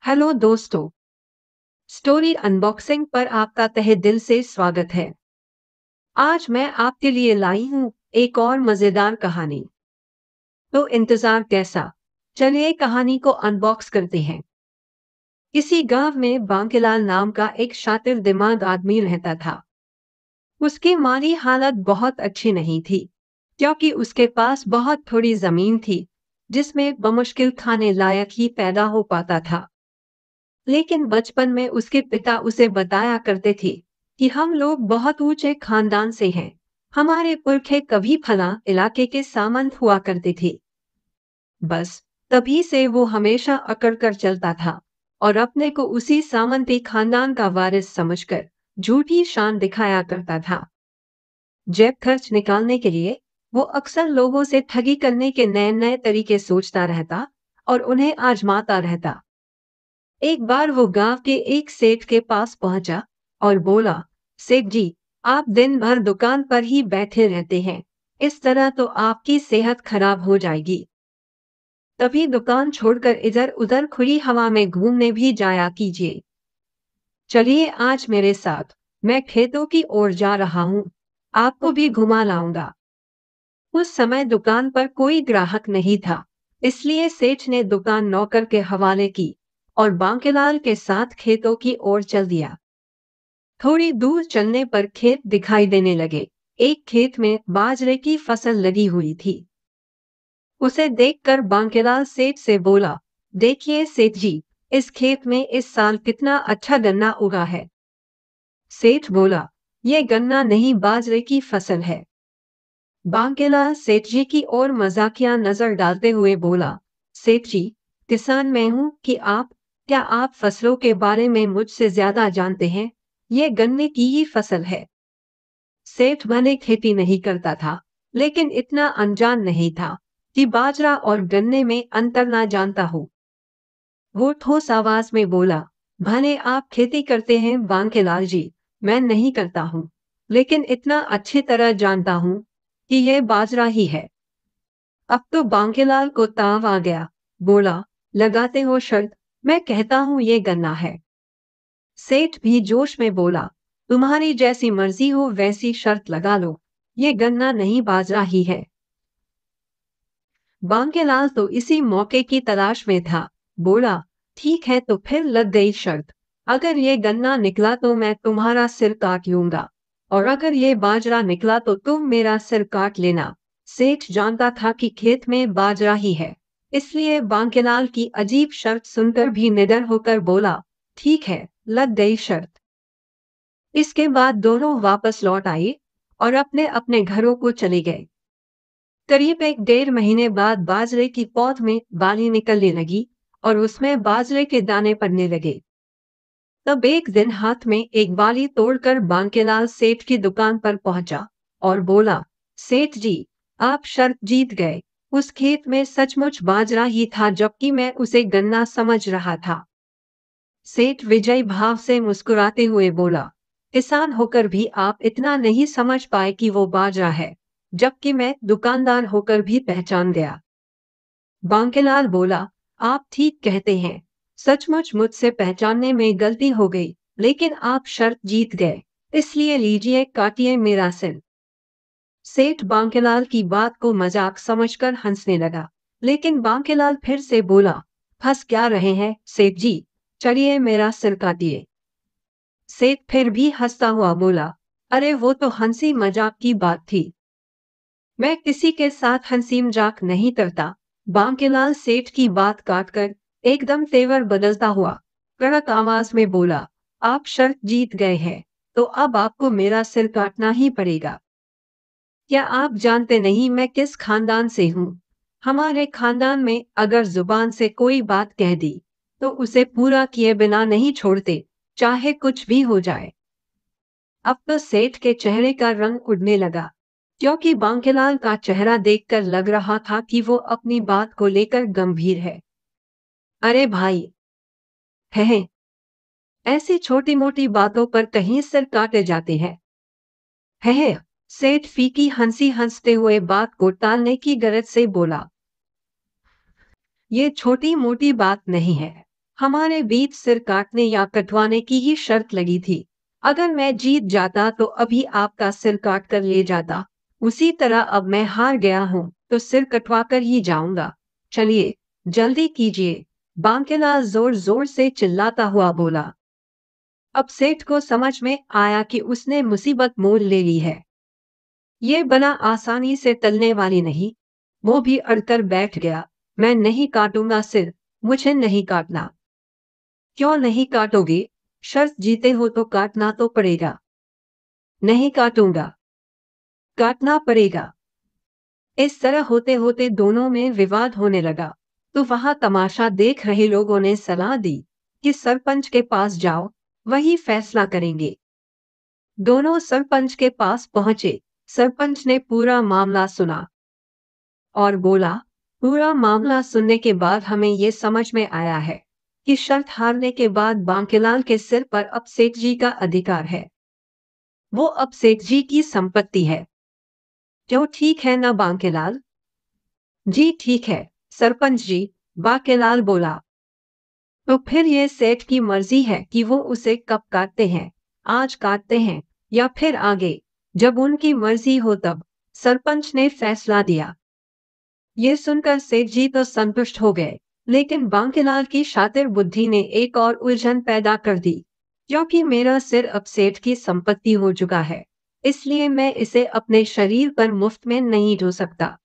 Hello दोस्तों। Story unboxing पर आपका तहे दिल से स्वागत है। आज मैं आपके लिए लाई हूँ एक और मजेदार कहानी। तो इंतजार कैसा? चलिए कहानी को अनबॉक्स करते हैं। किसी गांव में बांकेलाल नाम का एक शातिर दिमाग आदमी रहता था। उसकी माली हालत बहुत अच्छी नहीं थी, क्योंकि उसके पास बहुत थोड़ी जमीन थी, जिसमें बमुश्किल खाने लायक ही पैदा हो पाता था। लेकिन बचपन में उसके पिता उसे बताया करते थे कि हम लोग बहुत ऊंचे खानदान से हैं। हमारे पुरखे कभी फला इलाके के सामंत हुआ करते थे। बस तभी से वो हमेशा अकड़ कर चलता था और अपने को उसी सामंती खानदान का वारिस समझकर झूठी शान दिखाया करता था। जेब खर्च निकालने के लिए वो अक्सर लोगों से ठगी करने के नए नए तरीके सोचता रहता और उन्हें आजमाता रहता। एक बार वो गांव के एक सेठ के पास पहुंचा और बोला, सेठ जी, आप दिन भर दुकान पर ही बैठे रहते हैं। इस तरह तो आपकी सेहत खराब हो जाएगी। तभी दुकान छोड़कर इधर उधर खुली हवा में घूमने भी जाया कीजिए। चलिए आज मेरे साथ, मैं खेतों की ओर जा रहा हूँ, आपको भी घुमा लाऊंगा। उस समय दुकान पर कोई ग्राहक नहीं था, इसलिए सेठ ने दुकान नौकर के हवाले की और बांकेलाल के साथ खेतों की ओर चल दिया। थोड़ी दूर चलने पर खेत दिखाई देने लगे। एक खेत में बाजरे की फसल लगी हुई थी। उसे देखकर बांकेलाल सेठ से बोला, देखिए सेठ जी, इस खेत में इस साल कितना अच्छा गन्ना उगा है। सेठ बोला, ये गन्ना नहीं, बाजरे की फसल है। बांकेलाल सेठ जी की ओर मजाकिया नजर डालते हुए बोला, सेठ जी, किसान मैं हूं कि आप, क्या आप फसलों के बारे में मुझसे ज्यादा जानते हैं? ये गन्ने की ही फसल है। सेठ भले खेती नहीं करता था, लेकिन इतना अनजान नहीं था कि बाजरा और गन्ने में अंतर ना जानता हो। वो ठोस आवाज में बोला, भले आप खेती करते हैं बांकेलाल जी, मैं नहीं करता हूँ, लेकिन इतना अच्छी तरह जानता हूँ कि यह बाजरा ही है। अब तो बांकेलाल को ताव आ गया। बोला, लगाते हो शर्त? मैं कहता हूँ ये गन्ना है। सेठ भी जोश में बोला, तुम्हारी जैसी मर्जी हो वैसी शर्त लगा लो, ये गन्ना नहीं बाजरा ही है। बांकेलाल तो इसी मौके की तलाश में था। बोला, ठीक है तो फिर लग गई शर्त। अगर ये गन्ना निकला तो मैं तुम्हारा सिर काट लूंगा, और अगर ये बाजरा निकला तो तुम मेरा सिर काट लेना। सेठ जानता था कि खेत में बाजरा ही है, इसलिए बांकेलाल की अजीब शर्त सुनकर भी निडर होकर बोला, ठीक है, लग गई शर्त। इसके बाद दोनों वापस लौट आए और अपने अपने घरों को चले गए। करीब एक डेढ़ महीने बाद बाजरे की पौध में बाली निकलने लगी और उसमें बाजरे के दाने पड़ने लगे। तब एक दिन हाथ में एक बाली तोड़कर बांकेलाल सेठ की दुकान पर पहुंचा और बोला, सेठ जी, आप शर्त जीत गए। उस खेत में सचमुच बाजरा ही था, जबकि मैं उसे गन्ना समझ रहा था। सेठ विजयी भाव से मुस्कुराते हुए बोला, किसान होकर भी आप इतना नहीं समझ पाए कि वो बाजरा है, जबकि मैं दुकानदार होकर भी पहचान गया। बांकेलाल बोला, आप ठीक कहते हैं, सचमुच मुझसे पहचानने में गलती हो गई, लेकिन आप शर्त जीत गए, इसलिए लीजिए काटिए मेरा सिर। सेठ बांकेलाल की बात को मजाक समझकर हंसने लगा, लेकिन बांकेलाल फिर से बोला, फंस क्या रहे हैं सेठ जी, चलिए मेरा सिर काटिए। सेठ फिर भी हंसता हुआ बोला, अरे वो तो हंसी मजाक की बात थी, मैं किसी के साथ हंसी मजाक नहीं करता। बांकेलाल सेठ की बात काटकर एकदम तेवर बदलता हुआ कड़क आवाज में बोला, आप शर्त जीत गए हैं, तो अब आपको मेरा सिर काटना ही पड़ेगा। क्या आप जानते नहीं मैं किस खानदान से हूँ? हमारे खानदान में अगर जुबान से कोई बात कह दी, तो उसे पूरा किए बिना नहीं छोड़ते, चाहे कुछ भी हो जाए। अब तो सेठ के चेहरे का रंग उड़ने लगा, क्योंकि बांकेलाल का चेहरा देखकर लग रहा था कि वो अपनी बात को लेकर गंभीर है। अरे भाई, है, ऐसी छोटी मोटी बातों पर कहीं सिर काटे जाते हैं। है, सेठ फीकी हंसी हंसते हुए बात को टालने की गरज से बोला, ये छोटी मोटी बात नहीं है, हमारे बीच सिर काटने या कटवाने की ही शर्त लगी थी। अगर मैं जीत जाता तो अभी आपका सिर काट कर ले जाता। उसी तरह अब मैं हार गया हूँ तो सिर कटवा कर ही जाऊंगा। चलिए, जल्दी कीजिए, बांकेलाल जोर जोर से चिल्लाता हुआ बोला। अब सेठ को समझ में आया कि उसने मुसीबत मोल ले ली है। ये बना आसानी से टलने वाली नहीं। वो भी अड़कर बैठ गया। मैं नहीं काटूंगा सिर, मुझे नहीं काटना। क्यों नहीं काटोगे? शर्त जीते हो तो काटना तो पड़ेगा। नहीं काटूंगा। काटना पड़ेगा। इस तरह होते होते दोनों में विवाद होने लगा। तो वहां तमाशा देख रहे लोगों ने सलाह दी कि सरपंच के पास जाओ, वही फैसला करेंगे। दोनों सरपंच के पास पहुंचे। सरपंच ने पूरा मामला सुना और बोला, पूरा मामला सुनने के बाद हमें ये समझ में आया है कि शर्त हारने के बाद बांकेलाल के सिर पर अब सेठ जी का अधिकार है। वो अब सेठ जी की संपत्ति है। क्यों ठीक है ना बांकेलाल? जी ठीक है, सरपंच जी, बांकेलाल बोला। तो फिर ये सेठ की मर्जी है कि वो उसे कब काटते हैं, आज काटते हैं या फिर आगे, जब उनकी मर्जी हो तब। सरपंच ने फैसला दिया। ये सुनकर सेठ जी तो संतुष्ट हो गए, लेकिन बांकेलाल की शातिर बुद्धि ने एक और उलझन पैदा कर दी। क्योंकि मेरा सिर अब सेठ की संपत्ति हो चुका है, इसलिए मैं इसे अपने शरीर पर मुफ्त में नहीं ढो सकता।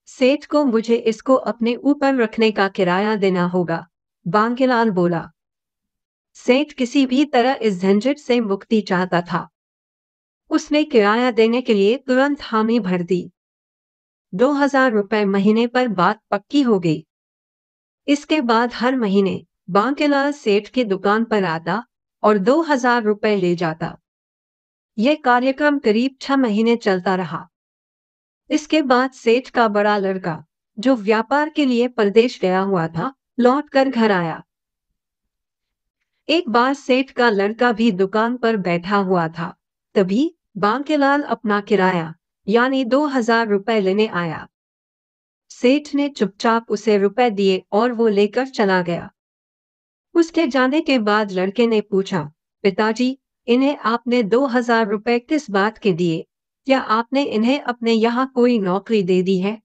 सेठ को मुझे इसको अपने ऊपर रखने का किराया देना होगा। बांकेलाल बोला। सेठ किसी भी तरह इस झंझट से मुक्ति चाहता था। उसने किराया देने के लिए तुरंत हामी भर दी। 2,000 रुपए महीने पर बात पक्की हो गई। इसके बाद हर महीने बांकेलाल सेठ की दुकान पर आता और 2,000 रुपए ले जाता। यह कार्यक्रम करीब 6 महीने चलता रहा। इसके बाद सेठ का बड़ा लड़का, जो व्यापार के लिए परदेश गया हुआ था, लौट कर घर आया। एक बार सेठ का लड़का भी दुकान पर बैठा हुआ था। तभी बांकेलाल अपना किराया यानी 2,000 रुपए लेने आया। सेठ ने चुपचाप उसे रुपए दिए और वो लेकर चला गया। उसके जाने के बाद लड़के ने पूछा, पिताजी, इन्हें आपने 2,000 रुपए किस बात के दिए? क्या आपने इन्हें अपने यहाँ कोई नौकरी दे दी है?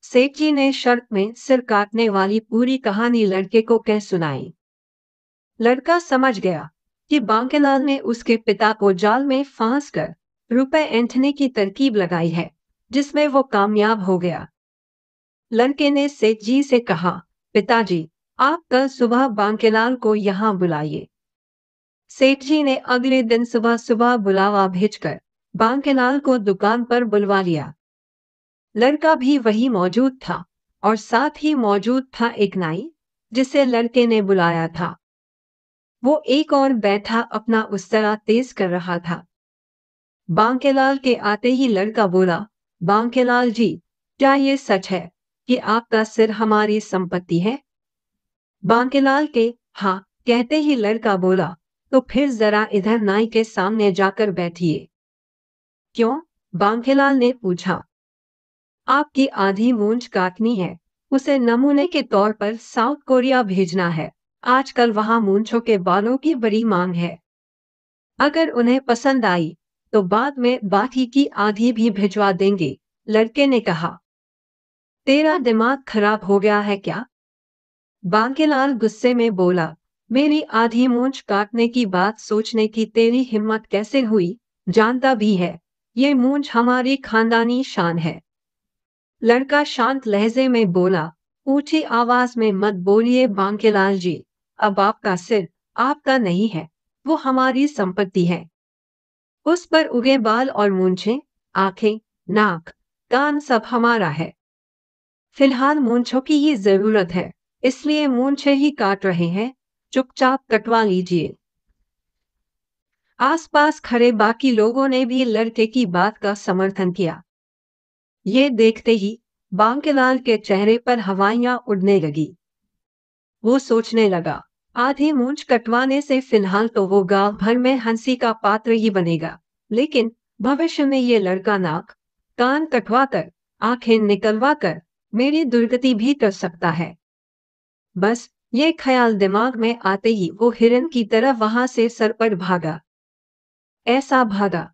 सेठ जी ने शर्त में सिर काटने वाली पूरी कहानी लड़के को कह सुनाई। लड़का समझ गया कि बांकेलाल ने उसके पिता को जाल में फांस कर रुपए ऐंठने की तरकीब लगाई है, जिसमें वो कामयाब हो गया। लड़के ने सेठ जी से कहा, पिताजी, आप कल सुबह बांकेलाल को यहाँ बुलाइए। सेठ जी ने अगले दिन सुबह सुबह बुलावा भेजकर बांकेलाल को दुकान पर बुलवा लिया। लड़का भी वही मौजूद था और साथ ही मौजूद था एक नाई, जिसे लड़के ने बुलाया था। वो एक और बैठा अपना उस्तरा तेज कर रहा था। बांकेलाल के आते ही लड़का बोला, बांकेलाल जी, क्या ये सच है कि आपका सिर हमारी संपत्ति है? बांकेलाल के हाँ कहते ही लड़का बोला, तो फिर जरा इधर नाई के सामने जाकर बैठिए। क्यों? बांकेलाल ने पूछा। आपकी आधी मूंछ काटनी है, उसे नमूने के तौर पर साउथ कोरिया भेजना है। आजकल वहां मूंछों के बालों की बड़ी मांग है। अगर उन्हें पसंद आई तो बाद में बाकी की आधी भी भिजवा देंगे। लड़के ने कहा। तेरा दिमाग खराब हो गया है क्या? बांकेलाल गुस्से में बोला, मेरी आधी मूंछ काटने की बात सोचने की तेरी हिम्मत कैसे हुई? जानता भी है, ये मूंछ हमारी खानदानी शान है। लड़का शांत लहजे में बोला, ऊंची आवाज में मत बोलिए बांकेलाल जी, अब आपका सिर आपका नहीं है, वो हमारी संपत्ति है। उस पर उगे बाल और मूंछें, आंखें, नाक, कान सब हमारा है। फिलहाल मूंछों की ही जरूरत है, इसलिए मूंछें ही काट रहे हैं। चुपचाप कटवा लीजिए। आसपास खड़े बाकी लोगों ने भी लड़के की बात का समर्थन किया। ये देखते ही बांकेलाल के चेहरे पर हवाइयां उड़ने लगी। वो सोचने लगा, आधी मूंछ कटवाने से फिलहाल तो वो गांव भर में हंसी का पात्र ही बनेगा, लेकिन भविष्य में ये लड़का नाक, कान कटवा कर, आंखें निकलवा कर मेरी दुर्गति भी कर सकता है। बस ये ख्याल दिमाग में आते ही वो हिरन की तरह वहां से सरपट भागा। ऐसा भागा,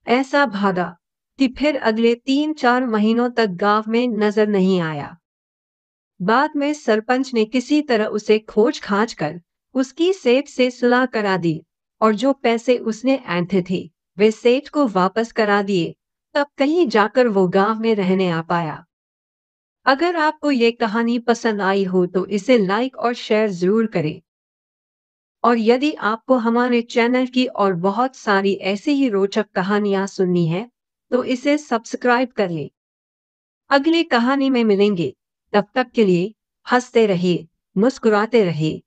ऐसा भागा कि फिर अगले 3-4 महीनों तक गांव में नजर नहीं आया। बाद में सरपंच ने किसी तरह उसे खोज खाज कर उसकी सेठ से सुलह करा दी और जो पैसे उसने ऐंठे थे वे सेठ को वापस करा दिए। तब कहीं जाकर वो गांव में रहने आ पाया। अगर आपको ये कहानी पसंद आई हो तो इसे लाइक और शेयर जरूर करें। और यदि आपको हमारे चैनल की और बहुत सारी ऐसी ही रोचक कहानियां सुननी है तो इसे सब्सक्राइब कर लें। अगली कहानी में मिलेंगे, तब तक के लिए हंसते रहिए, मुस्कुराते रहिए।